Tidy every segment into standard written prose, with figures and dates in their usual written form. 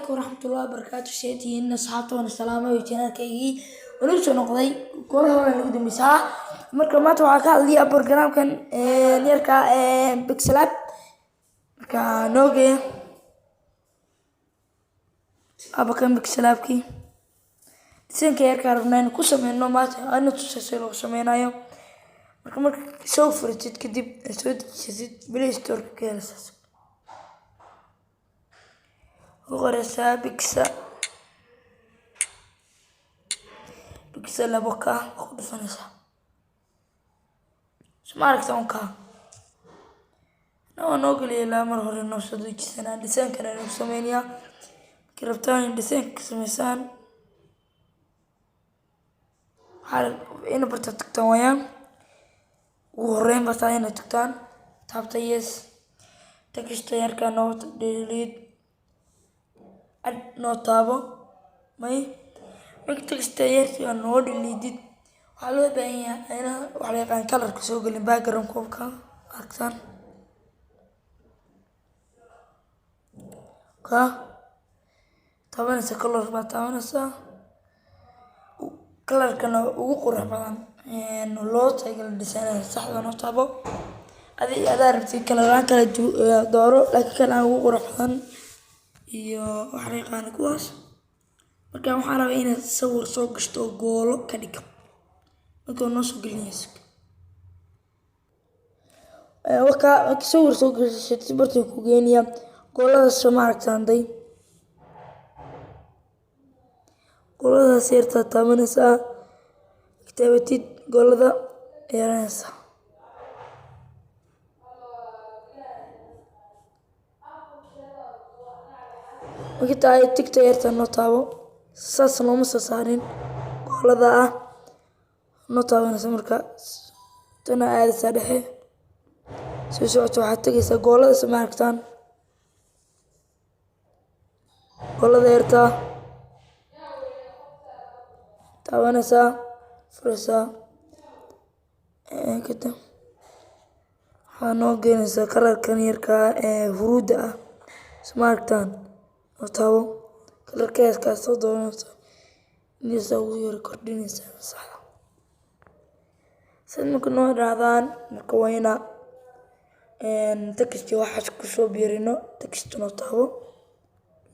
عليكم ورحمة الله وبركاته شيتي إن أصحابنا السلامة وجينا كي ونوصل نقضي كلها ولا نقدم مساحة مركب ما توقع كاللي أبرجرام كان نيركا بكسلات مركا نوجي أبا كان بكسلات كي سين كيركا ربنا كوسم إنه مات أنا تسلسل وسمينا يوم مركا سوف رتيت كدب سود شديد بلاستور كيرسس وغرسها بكسا لبكا خد فنسا سمارك تونكا نوغلي لا مرهور النوصة دويك سنة ديسان كان نوسمينيا كربتاني ديسان كسميسان حال إنا برتا تكتان ويان وغرين برتا إنا تكتان تابتا يس تكشتا يركا نوت ديليد نوتابو ماي مكتشفت يرتي أنه ديليدد وحلو بيني أنا وحلو كان كلر كسوق اللي باكرم كوبكا أكثر كا طبعا سكلر ما طبعا سا كلر كان وقرح بدن إنه لوت هيك الديسان صح نوتابو هذا ربتي كلران كلا دارو لكن كان وقرح بدن iyo xariiqan kuwaas marka waxaan rabaa inaad sawir soo gashto goolo ka dhigo marka noo soo gelinayso waka sawir soo gashay bartay ku geeniya goolada Soomaaliyeed goolada seerta taabanaysa kitaabtid goolada eeranaysa وقتها هاي تكتا يرتا نوتابو ساس نوما ساسارين قولدا نوتابو نسمركا تنا عادي سادحي سوسوعتو حتى قيسا قولدا سماركتان قولدا يرتا تابانسا فرسا كتا حانو قينسا قرار كان يركا هرودا سماركتان وتابو كلر كاس كاسو دونتا نسوي ريكوردين صح سن كنا رادان مكوينا ان تكستي واحد كسو بيرينو تكستو نوتابو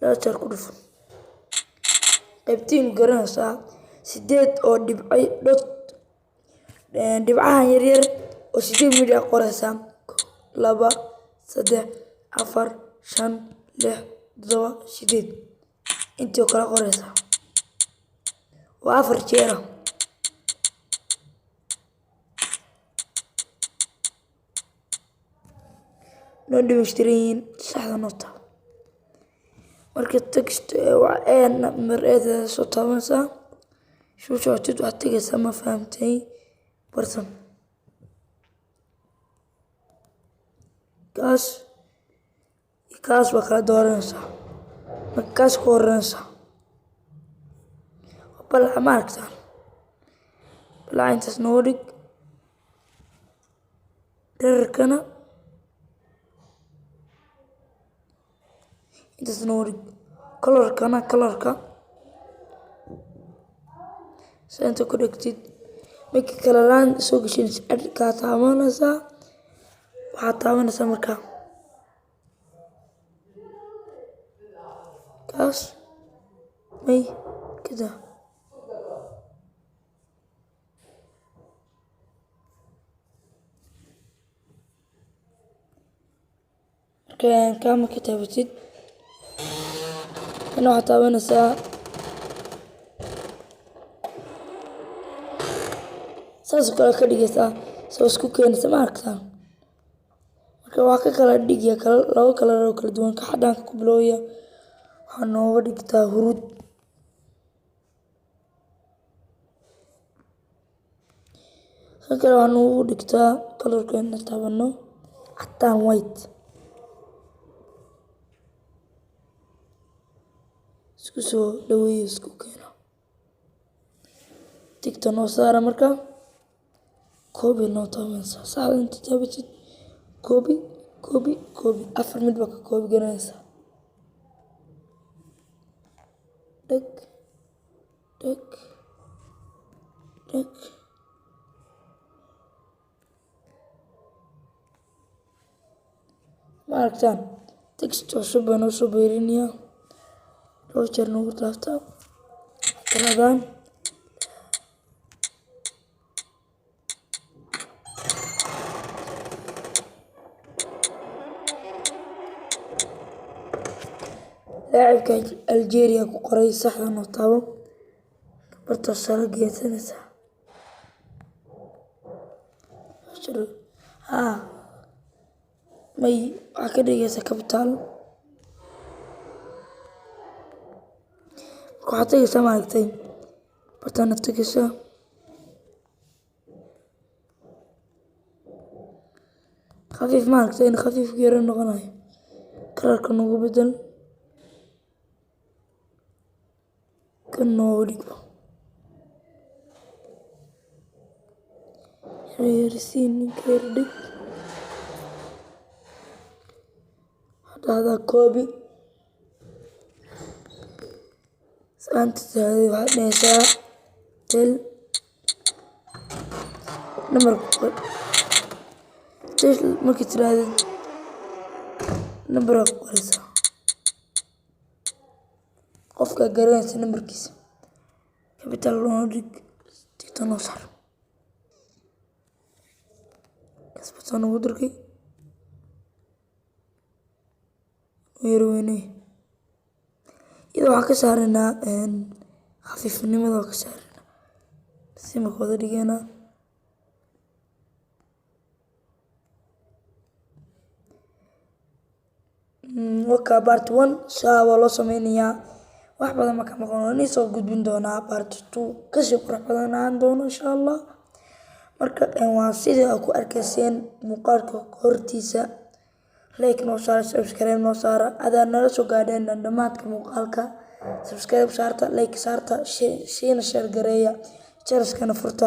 لا تركو دف قبتين غرانسا سيديد او دبعي دوت دبعها يرير او سيديد ميديا قرسا 2 3 4 5 6 7 8 انتي وكلا قريسا وافر جيرا نودي مشترين صحة نوتا مركز تكست وعين مرئيثة صوتها منسا شو شوتت وحتيقسا ما فهمتي برسم كاس بكلا دورنسا مكاس كورنسا وبلع ماركتان بلع انت سنورك دركنا انت سنورك كلركا سانتا كوركتيد ميكي كلران سوقشينس ادكا تامانسا وحاتامانسا مركا كاس مي كده كان كام كتابتي أنا حتى وانا ساسو كلا كديجتا ساسو كين سماركتان marka waa ka kala dhigya laba kala kala duwan ka xadaan ku bilowya waxaa nooga dhigtaa hurud kan kale waxaa noogu dhigtaa kalarkeena taabano cadaan white isku soo dhaweeyo isku keena tigta noo saara marka koobi noo taabanaysa saacada inta taabatid كوبي 4 مد بك كوبي جناسة dhag dhag dhag. ma aragtaan text cusub baa noo soo beerinayaa dhowr jeer nagu taabtaa tiradaan لاعبka Algeria ku qoray saxda noo taabo barta sare geesanaysa may waxaa ka dhigaysa capital waxaad tagaysaa maaragtay bartana tagaysaa khafiif maaragtay in khafiifku yaro noqonayo kalarka nagu bedel kan noogu dhigbo yarsiin ninka yar dhig hadaadaa koobi saanta tahay waxaad dhahaysaa tel nambarka qor markii tiraahdo nambarka qoraysaa qofka garanaysa nambarkiisa capital loo dhig tigta noo saar kasbataan ugu dirkay weynay iyadoo waxaan ka saaraynaa khafiifnimada waa ka saaraynaa si marka wada dhigaynaa waka part 1 saa waa loo sameynayaa wax badan marka maqan waan soo gudbin doonaa part 2 kasii qurux badan aan doono insha Allah marka waa sidii aad ku arkayseen muuqaalka hortiisa like noo saar subscribe noo saar adaa nala soo gaadheen dhamaadka muuqaalka subscribe saarta like saarta share gareeya channelkana furta